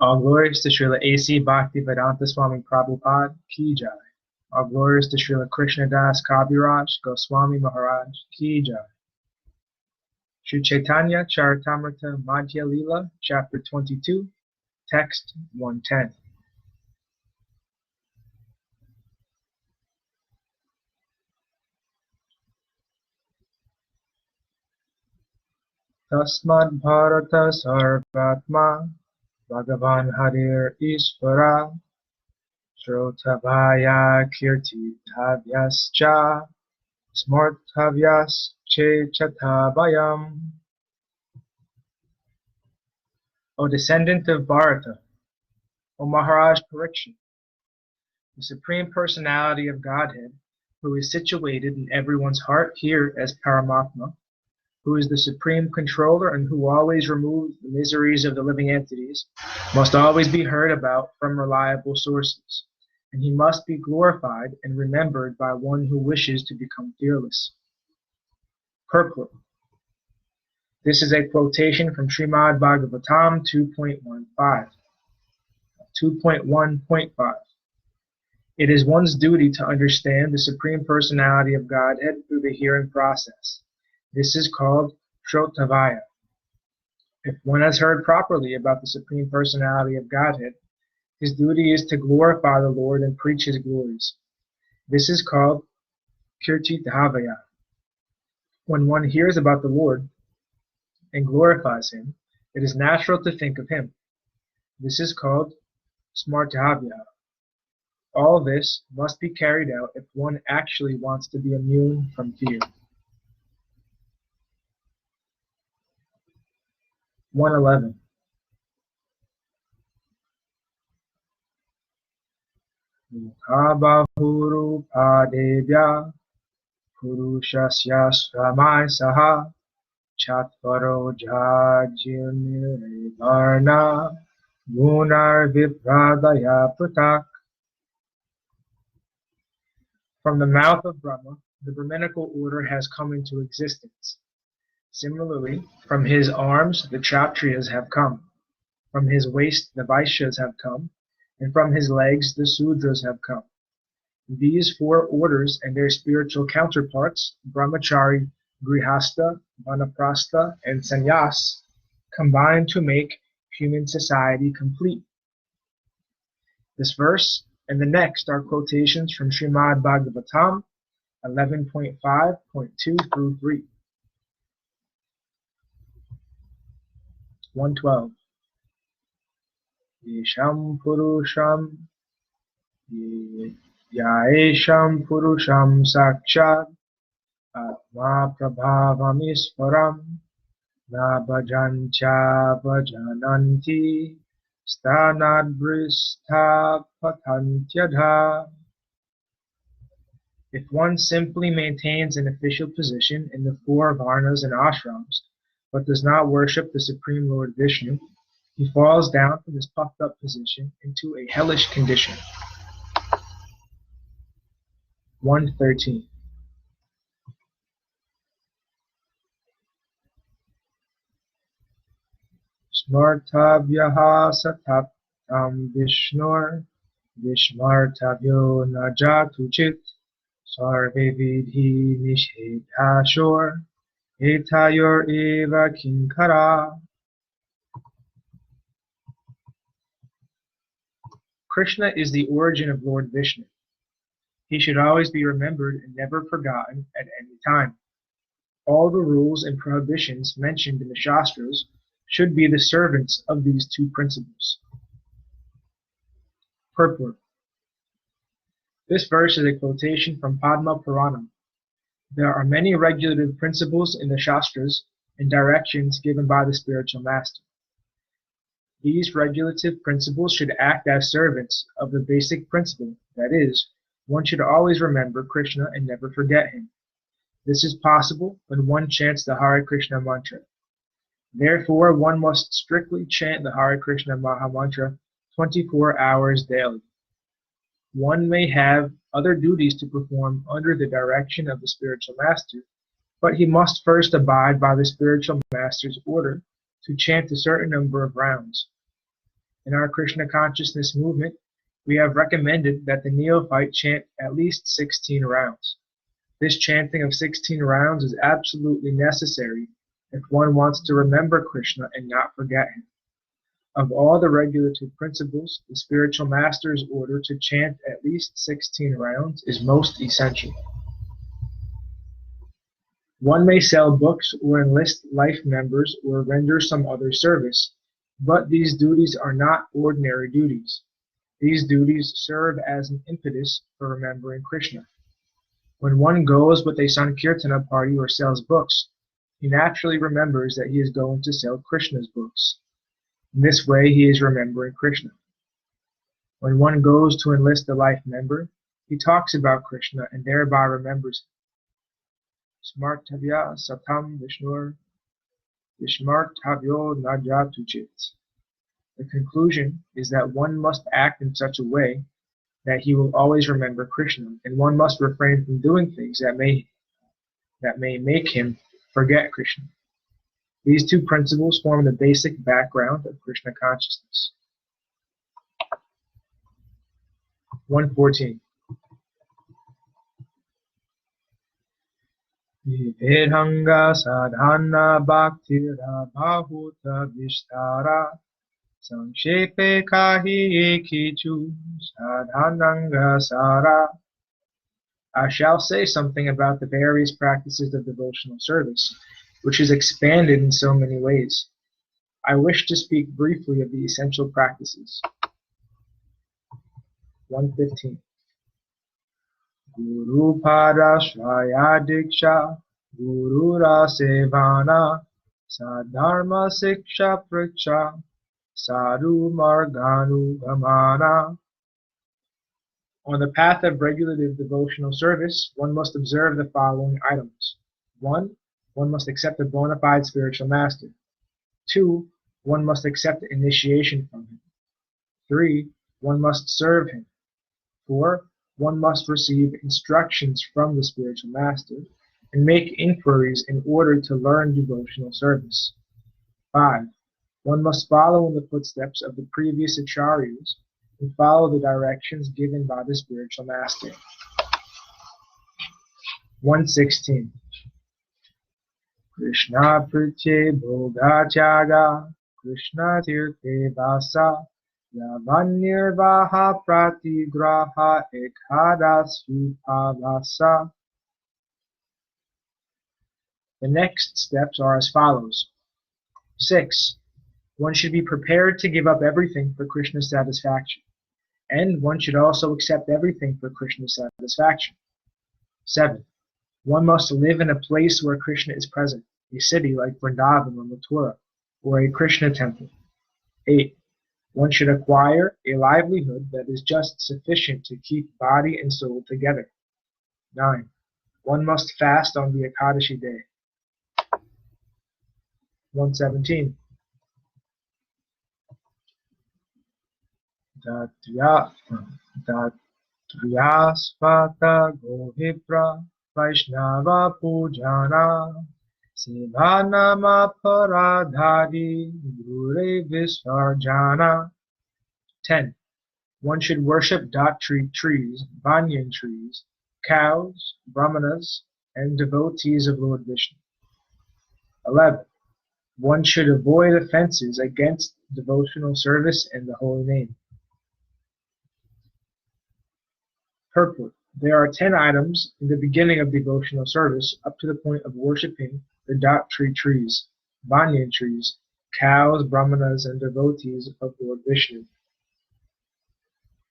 All glories to Srila A.C. Bhaktivedanta Swami Prabhupada Ki Jai. All glories to Srila Krishnadas Kaviraj Goswami Maharaj Ki Jai. Sri Chaitanya Charitamrta Madhya Lila, Chapter 22, Text 110. Tasmad Bharata Sarvatma Bhagavan Harir Ishvara Shrotavaya Kirti Tavyascha Smartavyas Che Chatabayam. O descendant of Bharata, O Maharaj Parikshit, the Supreme Personality of Godhead, who is situated in everyone's heart here as Paramatma, who is the supreme controller and who always removes the miseries of the living entities, must always be heard about from reliable sources, and he must be glorified and remembered by one who wishes to become fearless. Purport. This is a quotation from Srimad Bhagavatam 2.15. 2.1.5. It is one's duty to understand the Supreme Personality of Godhead through the hearing process. This is called Shrotavaya. If one has heard properly about the Supreme Personality of Godhead, his duty is to glorify the Lord and preach his glories. This is called Kirtitavaya. When one hears about the Lord and glorifies him, it is natural to think of him. This is called Smartavya. All this must be carried out if one actually wants to be immune from fear. 111. Mukhabahuru padebya purushasya sramai saha chatvaro jajyamire varna gunar vipradaya pratak. From the mouth of Brahma, the Brahminical order has come into existence. Similarly, from his arms the Kshatriyas have come, from his waist the Vaishyas have come, and from his legs the Sudras have come. These four orders and their spiritual counterparts, Brahmachari, Grihastha, Vanaprastha, and Sannyas, combine to make human society complete. This verse and the next are quotations from Srimad Bhagavatam 11.5.2 through 3. 112. Yesham Purusham Yaesham Purusham Sakshat Atma Prabhavamisparam Na Bhajancha Bhajananti Stanadbristha Patantyadha. If one simply maintains an official position in the four varnas and ashrams, but does not worship the Supreme Lord Vishnu, he falls down from his puffed up position into a hellish condition. 113. Smartabhyaha sataptam Vishnur Vishmartabhyo najatuchit Sarve vidhi nishedhashor Etayor eva kinkara. Krishna is the origin of Lord Vishnu. He should always be remembered and never forgotten at any time. All the rules and prohibitions mentioned in the Shastras should be the servants of these two principles. Purport. This verse is a quotation from Padma Puranam. There are many regulative principles in the Shastras and directions given by the spiritual master. These regulative principles should act as servants of the basic principle, that is, one should always remember Krishna and never forget him. This is possible when one chants the Hare Krishna mantra. Therefore, one must strictly chant the Hare Krishna Maha Mantra 24 hours daily. One may have other duties to perform under the direction of the spiritual master, but he must first abide by the spiritual master's order to chant a certain number of rounds. In our Krishna consciousness movement, we have recommended that the neophyte chant at least 16 rounds. This chanting of 16 rounds is absolutely necessary if one wants to remember Krishna and not forget him. Of all the regulative principles, the spiritual master's order to chant at least 16 rounds is most essential. One may sell books or enlist life members or render some other service, but these duties are not ordinary duties. These duties serve as an impetus for remembering Krishna. When one goes with a Sankirtana party or sells books, he naturally remembers that he is going to sell Krishna's books. In this way, he is remembering Krishna. When one goes to enlist a life member, he talks about Krishna and thereby remembers him. Smartavya satam Vishnur Vishmartavyo najatuchit. The conclusion is that one must act in such a way that he will always remember Krishna, and one must refrain from doing things that may make him forget Krishna. These two principles form the basic background of Krishna consciousness. 114. Vedhanga sadhana bhaktira bhahuta vishtara Sangshepe kahi ekichu sadhananga sara. I shall say something about the various practices of devotional service, which is expanded in so many ways. I wish to speak briefly of the essential practices. 115. Guru pada shraya diksha, Guru rasevana, sadharma siksha priksha, sadhu marganu gamana. On the path of regulative devotional service, one must observe the following items. 1. One must accept a bona fide spiritual master. 2. One must accept initiation from him. 3. One must serve him. 4. One must receive instructions from the spiritual master and make inquiries in order to learn devotional service. 5. One must follow in the footsteps of the previous acharyas and follow the directions given by the spiritual master. 116. Krishna pritye bhoga tyaga, Krishna tirthe vasa, Yavanirvaha pratigraha ekadasvipavasa. The next steps are as follows. 6. One should be prepared to give up everything for Krishna's satisfaction, and one should also accept everything for Krishna's satisfaction. 7. One must live in a place where Krishna is present, a city like Vrindavan or Mathura, or a Krishna temple. 8. One should acquire a livelihood that is just sufficient to keep body and soul together. 9. One must fast on the Ekadashi day. 117. Datriyasvata gohipra Vaishnava pujana Sivanama paradhari Gure visarjana. 10. One should worship datri trees, banyan trees, cows, brahmanas, and devotees of Lord Vishnu. 11. One should avoid offenses against devotional service and the holy name. Purport. There are 10 items in the beginning of devotional service up to the point of worshipping the datri trees, banyan trees, cows, brahmanas, and devotees of Lord Vishnu.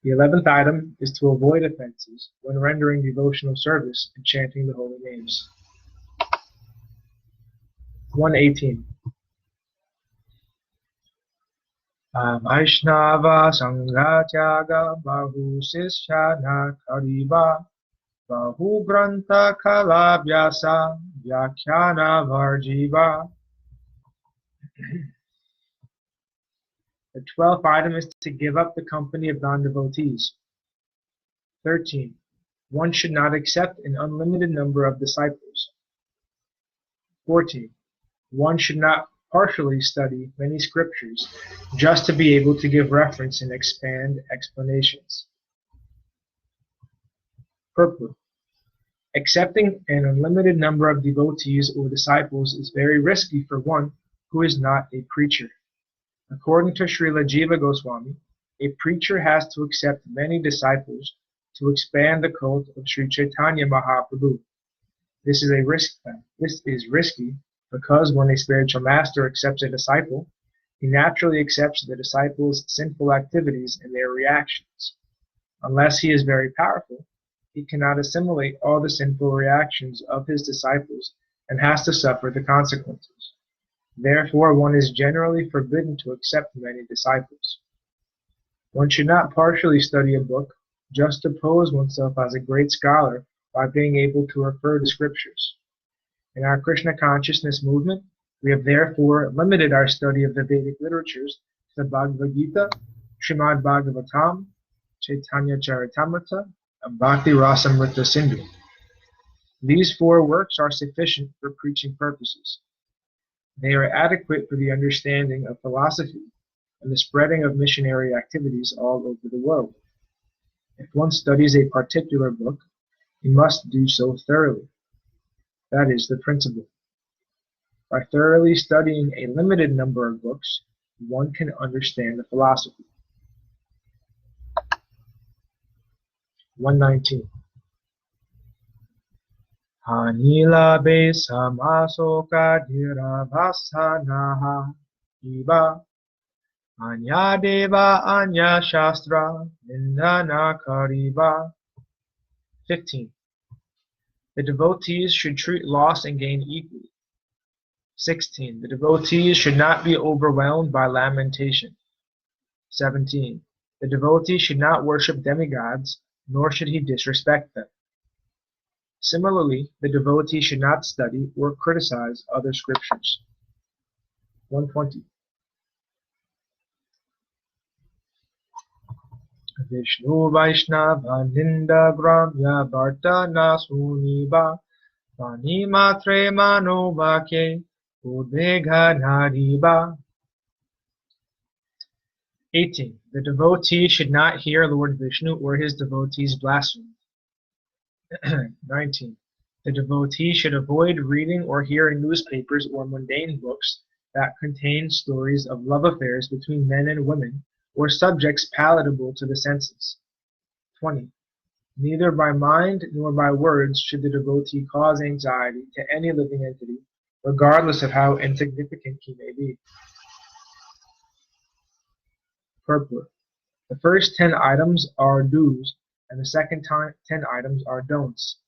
The 11th item is to avoid offenses when rendering devotional service and chanting the holy names. 118. Vaishnava Sanghatyaga Bahu Sishana Kariba Bahu Grantha Kalabhyasa Vyakhyana Varjiva. The 12th item is to give up the company of non-devotees. 13. One should not accept an unlimited number of disciples. 14. One should not partially study many scriptures just to be able to give reference and expand explanations. Purport. Accepting an unlimited number of devotees or disciples is very risky for one who is not a preacher. According to Srila Jiva Goswami, a preacher has to accept many disciples to expand the cult of Sri Chaitanya Mahaprabhu. This is risky because when a spiritual master accepts a disciple, he naturally accepts the disciple's sinful activities and their reactions. Unless he is very powerful, he cannot assimilate all the sinful reactions of his disciples and has to suffer the consequences. Therefore, one is generally forbidden to accept many disciples. One should not partially study a book just to pose oneself as a great scholar by being able to refer to scriptures. In our Krishna consciousness movement, we have therefore limited our study of the Vedic literatures to the Bhagavad Gita, Srimad Bhagavatam, Chaitanya Charitamrta, and Bhakti Rasamrita Sindhu. These 4 works are sufficient for preaching purposes. They are adequate for the understanding of philosophy and the spreading of missionary activities all over the world. If one studies a particular book, he must do so thoroughly. That is the principle. By thoroughly studying a limited number of books, one can understand the philosophy. 119. Hanila besa masoka dhira bhasanaha iba anya deva anya shastra nindana kariba. 15. The devotees should treat loss and gain equally. 16. The devotees should not be overwhelmed by lamentation. 17. The devotee should not worship demigods, nor should he disrespect them. Similarly, the devotee should not study or criticize other scriptures. 120. Vishnu Vaishnava Ninda Gramya Bharta Nasuniba Vani Matre Mano Vake Udvega Nadiba. 18. The devotee should not hear Lord Vishnu or his devotees blaspheme. 19. The devotee should avoid reading or hearing newspapers or mundane books that contain stories of love affairs between men and women or subjects palatable to the senses. 20. Neither by mind nor by words should the devotee cause anxiety to any living entity, regardless of how insignificant he may be. Purport. The first 10 items are do's, and the second 10 items are don'ts.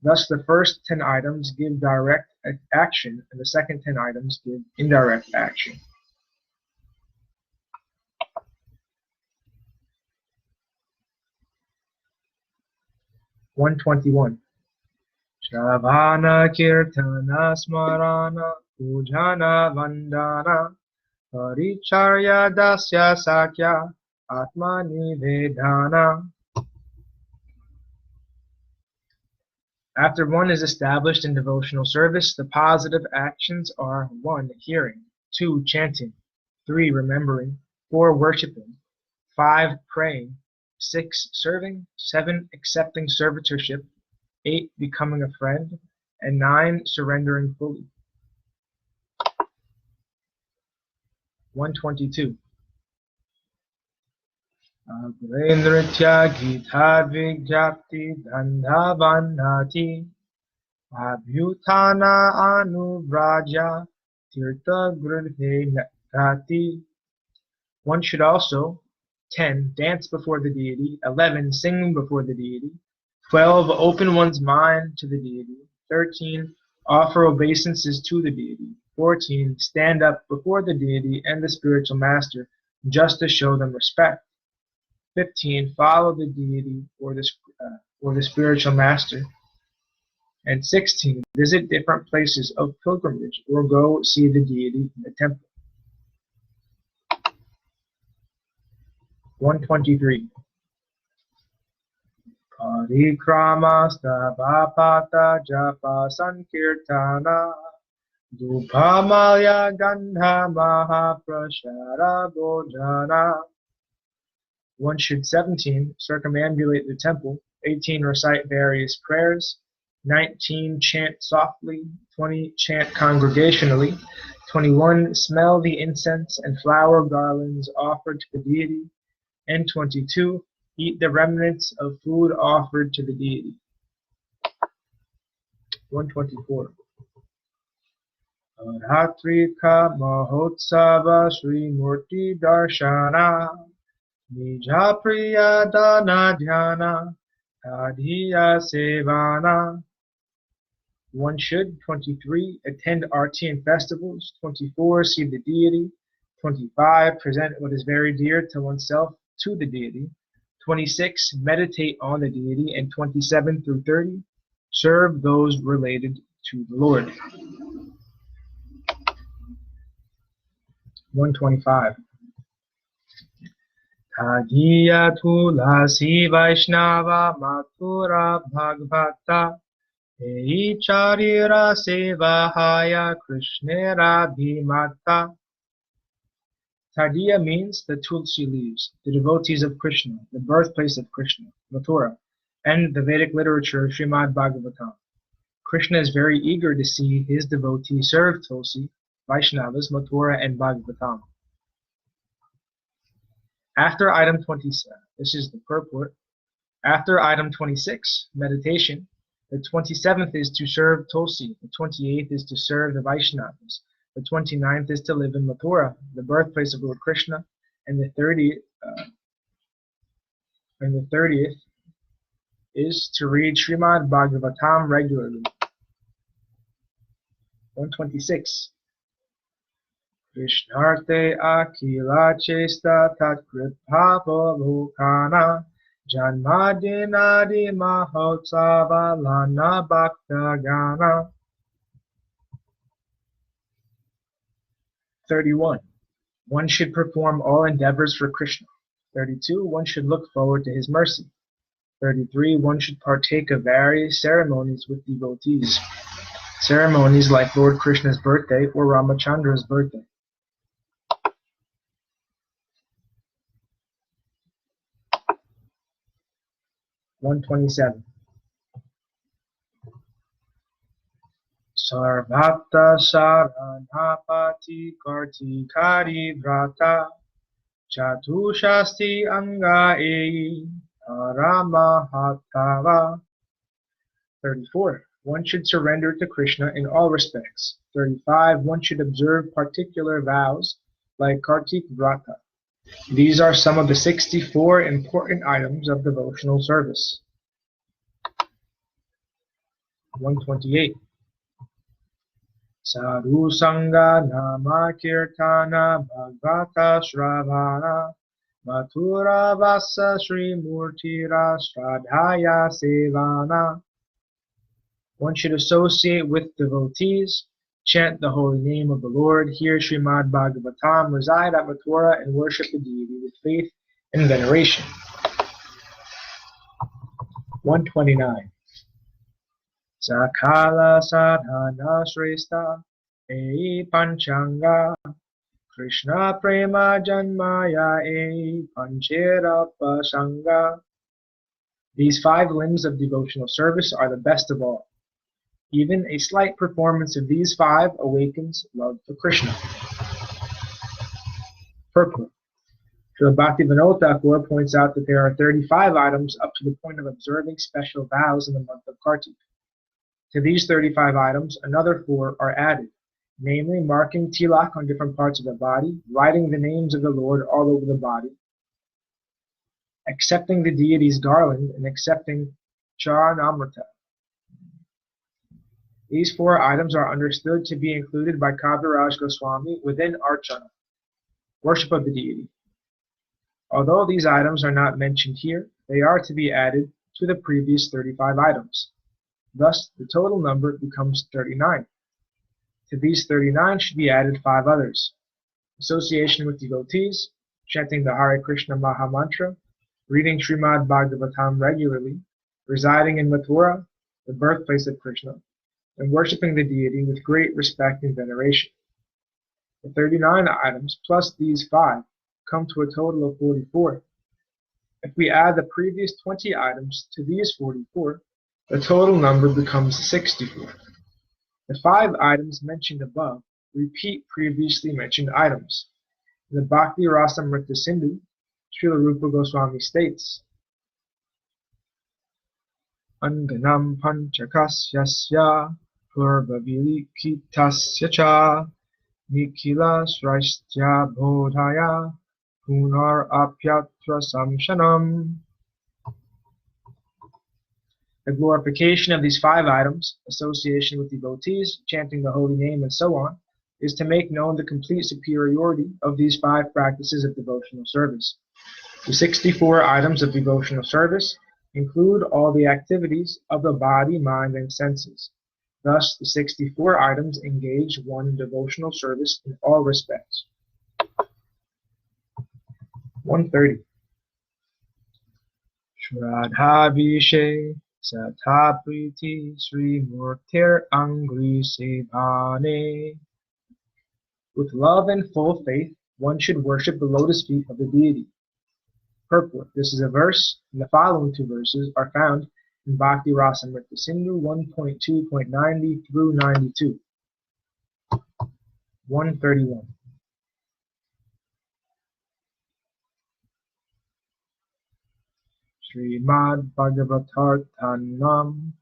Thus, the first 10 items give direct action, and the second 10 items give indirect action. 121. Shravana Kirtana Smarana Pujana Vandana Paricharya Dasya Sakya Atmani Vedana. After one is established in devotional service, the positive actions are 1. Hearing, 2. Chanting, 3. Remembering, 4. Worshiping, 5. Praying, 6. Serving, 7. Accepting servitorship, 8. Becoming a friend, and 9. Surrendering fully. 122. Agrendritya Gita Vigyapti Dandha Bandhati Abhyutana Anubraja Tirtha Gridhe Nakati. One should also 10. Dance before the deity. 11. Sing before the deity. 12. Open one's mind to the deity. 13. Offer obeisances to the deity. 14. Stand up before the deity and the spiritual master just to show them respect. 15. Follow the deity or the spiritual master. And 16. Visit different places of pilgrimage or go see the deity in the temple. 123. Parikrama Stavapata Japa Sankirtana Dhupamalya Gandha Mahaprashara Bhojana. One should 17 circumambulate the temple, 18 recite various prayers, 19 chant softly, 20 chant congregationally, 21 smell the incense and flower garlands offered to the deity, and 22 eat the remnants of food offered to the deity. 124. Ratrika Mahotsava Sri Murti Darshana Nija Priya Dana Dhyana Adhiya Sevana. One should 23 attend arti and festivals, 24 see the deity, 25 present what is very dear to oneself to the deity, 26 meditate on the deity, and 27 through 30 serve those related to the Lord. 125. Tadiya Tulasi Vaishnava Mathura Bhagavata Ei Charira Sevahaya Krishnera Bhimata. Tadiya means the Tulsi leaves, the devotees of Krishna, the birthplace of Krishna, Mathura, and the Vedic literature Srimad Bhagavatam. Krishna is very eager to see his devotees serve Tulsi, Vaishnavas, Mathura, and Bhagavatam. After item 27, this is the purport. After item 26, meditation, the 27th is to serve Tulsi, the 28th is to serve the Vaishnavas, the 29th is to live in Mathura, the birthplace of Lord Krishna, and the 30th is to read Srimad Bhagavatam regularly. 126. Krishnarte akila chesta tatkrit bhava lokana janmadinadi mahotsava lana bhakta gana. 31. One should perform all endeavors for Krishna. 32. One should look forward to his mercy. 33. One should partake of various ceremonies with devotees. Ceremonies like Lord Krishna's birthday or Ramachandra's birthday. 127. Sarvata Saranapati Kartikari Vrata Chatushasti Anga Ei Aramahatava. 34. One should surrender to Krishna in all respects. 35. One should observe particular vows like Kartik Vrata. These are some of the 64 important items of devotional service. 128. Sadhu Sangha Nama Kirtana Bhagavata Shravana Mathura Vasa Sri Murtira Shradhaya Sevana. One should associate with devotees, chant the holy name of the Lord, hear Srimad Bhagavatam, reside at Mathura, and worship the deity with faith and veneration. 129. Sakala sadhana shrestha ei panchanga Krishna prema janmaya ei panchera pasanga. These 5 limbs of devotional service are the best of all. Even a slight performance of these 5 awakens love for Krishna. Purport. Srila Bhaktivinoda Thakur points out that there are 35 items up to the point of observing special vows in the month of Kartik. To these 35 items, another 4 are added, namely marking tilak on different parts of the body, writing the names of the Lord all over the body, accepting the deity's garland, and accepting Charanamrita. These 4 items are understood to be included by Kaviraj Goswami within Archana, worship of the deity. Although these items are not mentioned here, they are to be added to the previous 35 items. Thus, the total number becomes 39. To these 39 should be added 5 others: association with devotees, chanting the Hare Krishna Maha Mantra, reading Srimad Bhagavatam regularly, residing in Mathura, the birthplace of Krishna, and worshipping the deity with great respect and veneration. The 39 items plus these 5 come to a total of 44. If we add the previous 20 items to these 44, the total number becomes 64. The 5 items mentioned above repeat previously mentioned items. In the Bhakti Rasamrita Sindhu, Srila Rupa Goswami states, Anganam panchakasyasya purvavilikitasya cha Nikhila sraistya bodhaya punar apyatra samshanam. The glorification of these 5 items, association with devotees, chanting the holy name, and so on, is to make known the complete superiority of these 5 practices of devotional service. The 64 items of devotional service include all the activities of the body, mind, and senses. Thus, the 64 items engage one in devotional service in all respects. 130. Shradhavishe Satapriti Sri Murtir Angri Sevane. With love and full faith, one should worship the lotus feet of the deity. Purport. This is a verse, and the following 2 verses are found in Bhakti Rasamrita Sindhu 1.2.90 through 92. 131. Srimad Bhagavatarthanam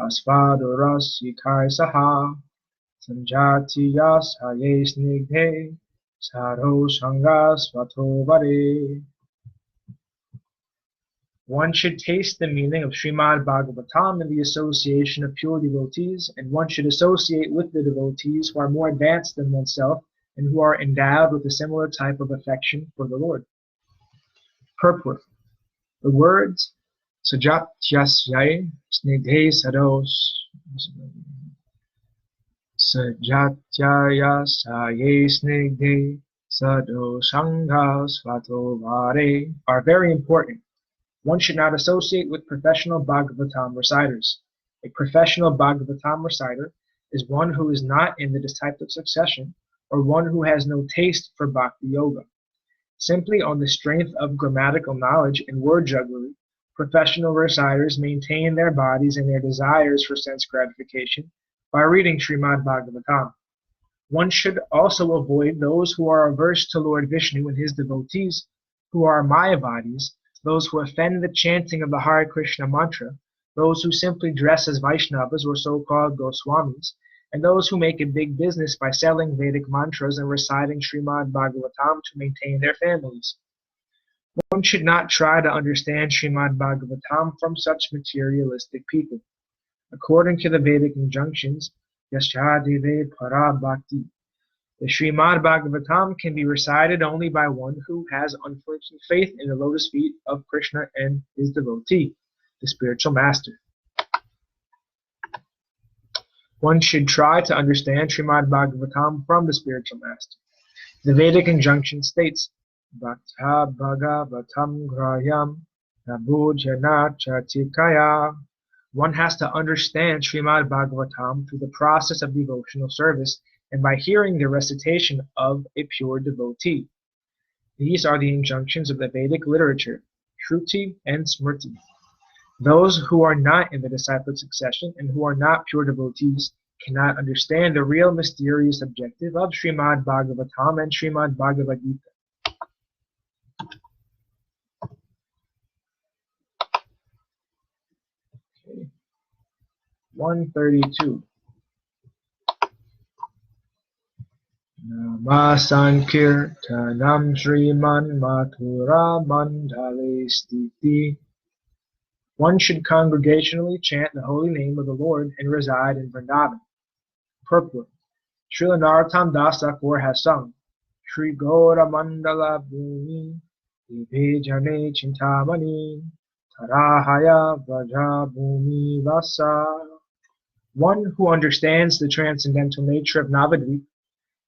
Asvadorasikai Saha Sanjatiyas Haye Snigdhe Sadho Sangas Vatovare. One should taste the meaning of Srimad Bhagavatam in the association of pure devotees, and one should associate with the devotees who are more advanced than oneself and who are endowed with a similar type of affection for the Lord. Purport. The words Sajatyasya Snigdhe Sadho Sajatyaya Saye Snigdhe Sadho Sanghas Vatovare are very important. One should not associate with professional Bhagavatam reciters. A professional Bhagavatam reciter is one who is not in the disciplic succession or one who has no taste for Bhakti Yoga. Simply on the strength of grammatical knowledge and word jugglery, professional reciters maintain their bodies and their desires for sense gratification by reading Srimad Bhagavatam. One should also avoid those who are averse to Lord Vishnu and his devotees, who are Mayavadis, those who offend the chanting of the Hare Krishna mantra, those who simply dress as Vaishnavas or so-called Goswamis, and those who make a big business by selling Vedic mantras and reciting Srimad Bhagavatam to maintain their families. One should not try to understand Srimad Bhagavatam from such materialistic people. According to the Vedic injunctions, Yashadeve Para Bhakti, the Srimad Bhagavatam can be recited only by one who has unflinching faith in the lotus feet of Krishna and his devotee, the spiritual master. One should try to understand Srimad Bhagavatam from the spiritual master. The Vedic injunction states, Bhakta Bhagavatam Grayam Nabhujana Chatikaya. One has to understand Srimad Bhagavatam through the process of devotional service and by hearing the recitation of a pure devotee. These are the injunctions of the Vedic literature, Shruti and Smriti. Those who are not in the disciplic succession and who are not pure devotees cannot understand the real mysterious objective of Srimad Bhagavatam and Srimad Bhagavad Gita. Okay. 132. Namasankirtanam Sriman Mathura Mandale Stiti. One should congregationally chant the holy name of the Lord and reside in Vrindavan. Purport. Srila Narottam Das Thakur has sung, Shri Gaura Mandala Bhumi Vijane Chintamani Tarahaya Vraja Bhumi Vasa. One who understands the transcendental nature of Navadvip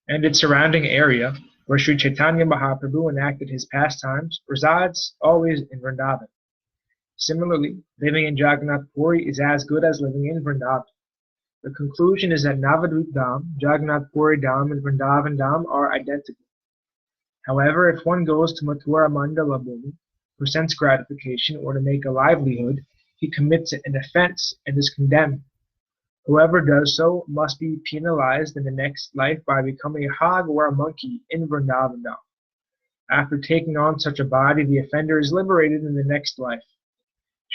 and its surrounding area, where Sri Chaitanya Mahaprabhu enacted his pastimes, resides always in Vrindavan. Similarly, living in Jagannath Puri is as good as living in Vrindavan. The conclusion is that Navadvip Dham, Jagannath Puri Dham, and Vrindavan Dham are identical. However, if one goes to Mathura Mandala Bhumi for sense gratification or to make a livelihood, he commits an offense and is condemned. Whoever does so must be penalized in the next life by becoming a hog or a monkey in Vrindavan Dham. After taking on such a body, the offender is liberated in the next life.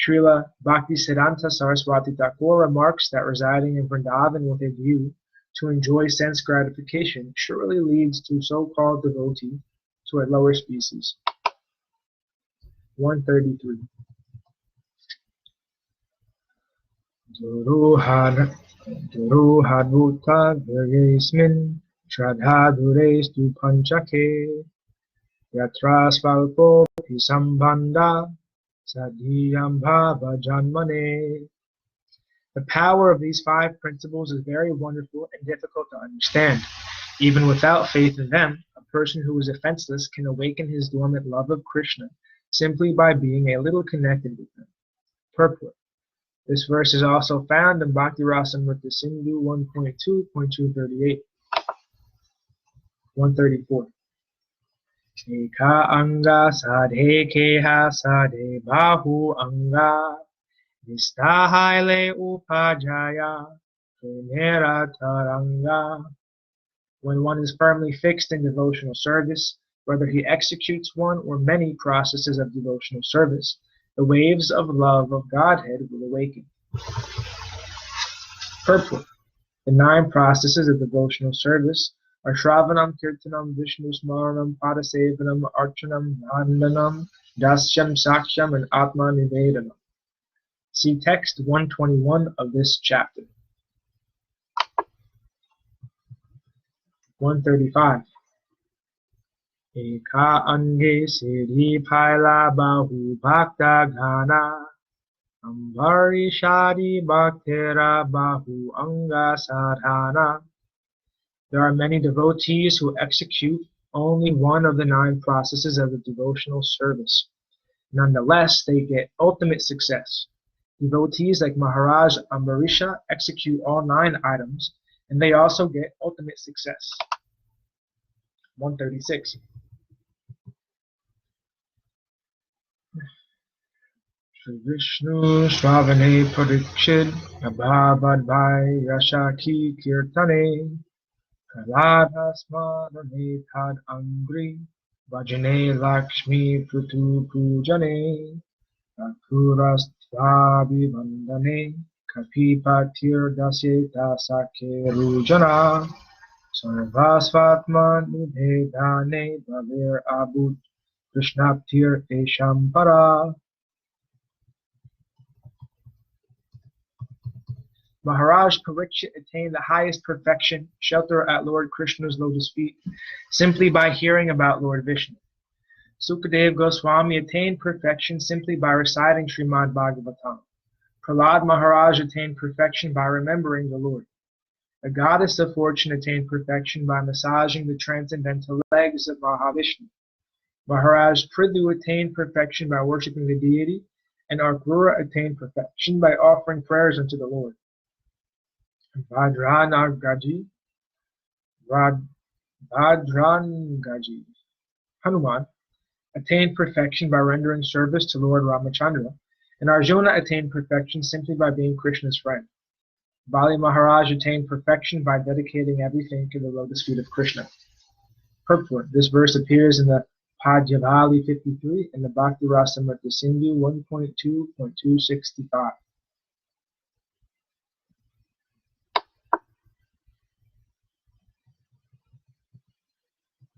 Srila Bhaktisiddhanta Saraswati Thakur remarks that residing in Vrindavan with a view to enjoy sense gratification surely leads to so-called devotee to a lower species. 133. Duruhadvuta virgesmin shradhadurestu panchake yatra svalpo pisambhanda sadhiyam bhava janmane. The power of these 5 principles is very wonderful and difficult to understand. Even without faith in them, a person who is offenseless can awaken his dormant love of Krishna simply by being a little connected with him. Purport. This verse is also found in Bhakti Rasamrita Sindhu 1.2.238. 134. Eka anga sadhe keha sadhe bahu anga Nistahaile upajaya Pranera taranga. When one is firmly fixed in devotional service, whether he executes one or many processes of devotional service, the waves of love of Godhead will awaken. Purport. The 9 processes of devotional service are Shravanam, Kirtanam, Vishnu Smaranam, Padasevanam, Archanam, Vandanam, Dasyam, Saksham, and Atma Nivedanam. See text 121 of this chapter. 135. Eka ange siddhi paila bahu bhakta ghana ambari shadi bhaktera bahu anga sadhana. There are many devotees who execute only one of the 9 processes of the devotional service. Nonetheless, they get ultimate success. Devotees like Maharaja Ambarisha execute all 9 items, and they also get ultimate success. 136. Shri Vishnu Swavane Parikshid Abhabadbhai Yashaki Kirtane Kaladhasmadane Tad Angri Bhajane Lakshmi Prutu Pujane Akurastvabi Vandane Kapipatir Dasyeta Sake Rujana Sarvasvatma Nidhedane Bhavir Abut Krishnaptir Eshampara. Maharaj Parikshit attained the highest perfection, shelter at Lord Krishna's lotus feet, simply by hearing about Lord Vishnu. Sukadev Goswami attained perfection simply by reciting Srimad Bhagavatam. Prahlad Maharaj attained perfection by remembering the Lord. The goddess of fortune attained perfection by massaging the transcendental legs of Mahavishnu. Maharaj Prithu attained perfection by worshipping the deity, and Arpura attained perfection by offering prayers unto the Lord. Bhadranagaji Hanuman attained perfection by rendering service to Lord Ramachandra, and Arjuna attained perfection simply by being Krishna's friend. Bali Maharaj attained perfection by dedicating everything to the lotus feet of Krishna. Purport. This verse appears in the Padyavali 53 and the Bhakti Rasamrita Sindhu 1.2.265.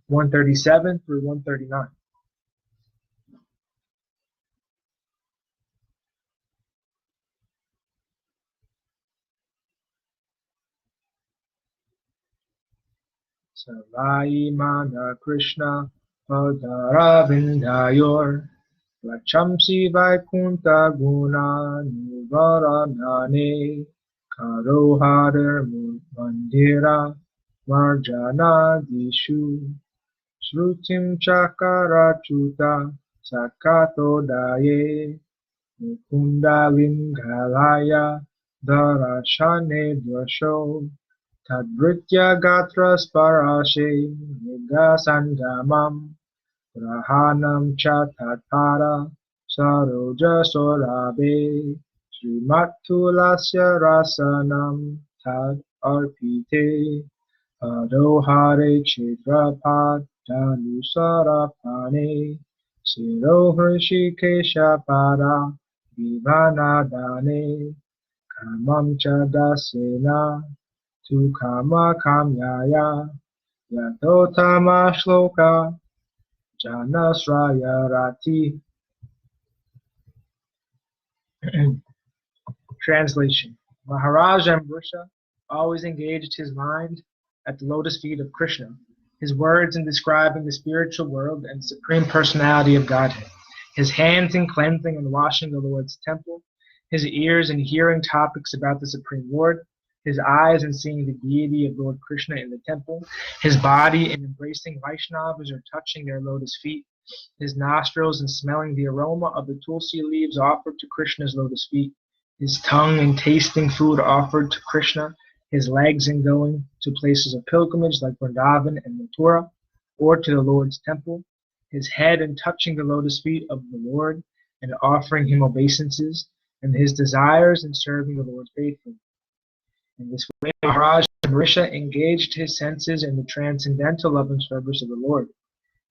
137 through 139. Savai Mana Krishna Padara Vindayor Lachamsi Vaikunta Guna Nivaranane Karohadar Mandira Marjana Dishu Shrutim Chakarachuta Sakato Daye Mukunda Lingalaya darashane dvasho tadvritya gatra sparashe nigasangamam rahanam cha tatpara saroja sorabe srimatulasya rasanam tad arpite adohare kshetrapad danusarapane siro hrishikesha para vivanadane kamam cha dasena tu kama kamyaya yatotama shloka janasraya rati. Translation. Maharaja Ambrusha always engaged his mind at the lotus feet of Krishna, his words in describing the spiritual world and supreme personality of Godhead, his hands in cleansing and washing the Lord's temple, his ears in hearing topics about the Supreme Lord, his eyes in seeing the deity of Lord Krishna in the temple, his body in embracing Vaishnavas or touching their lotus feet, his nostrils in smelling the aroma of the tulsi leaves offered to Krishna's lotus feet, his tongue in tasting food offered to Krishna, his legs in going to places of pilgrimage like Vrindavan and Mathura, or to the Lord's temple, his head in touching the lotus feet of the Lord and offering him obeisances, and his desires in serving the Lord faithfully. In this way, Maharaja Ambrusha engaged his senses in the transcendental loving service of the Lord.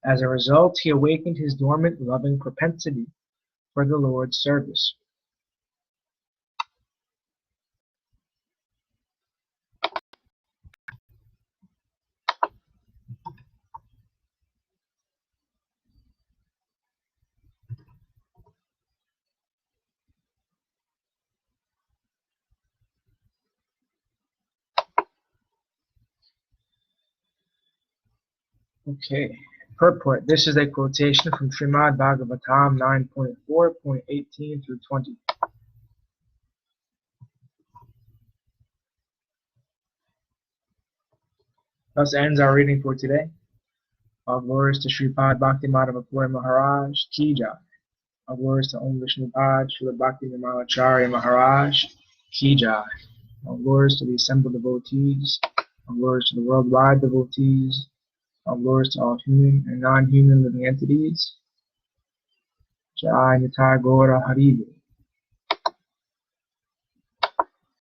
As a result, he awakened his dormant loving propensity for the Lord's service. Okay, purport. This is a quotation from Srimad Bhagavatam 9.4.18 through 20. Thus ends our reading for today. All glories to Sripad Bhakti Madhava Puri Maharaj Ki Jai. All glories to Om Vishnupad Srila Bhakti Vimalacharya Maharaj Ki Jai. All glories to the assembled devotees. All glories to the worldwide devotees. All glories to all human and non-human living entities. Jai Nitai Gaura Haribol.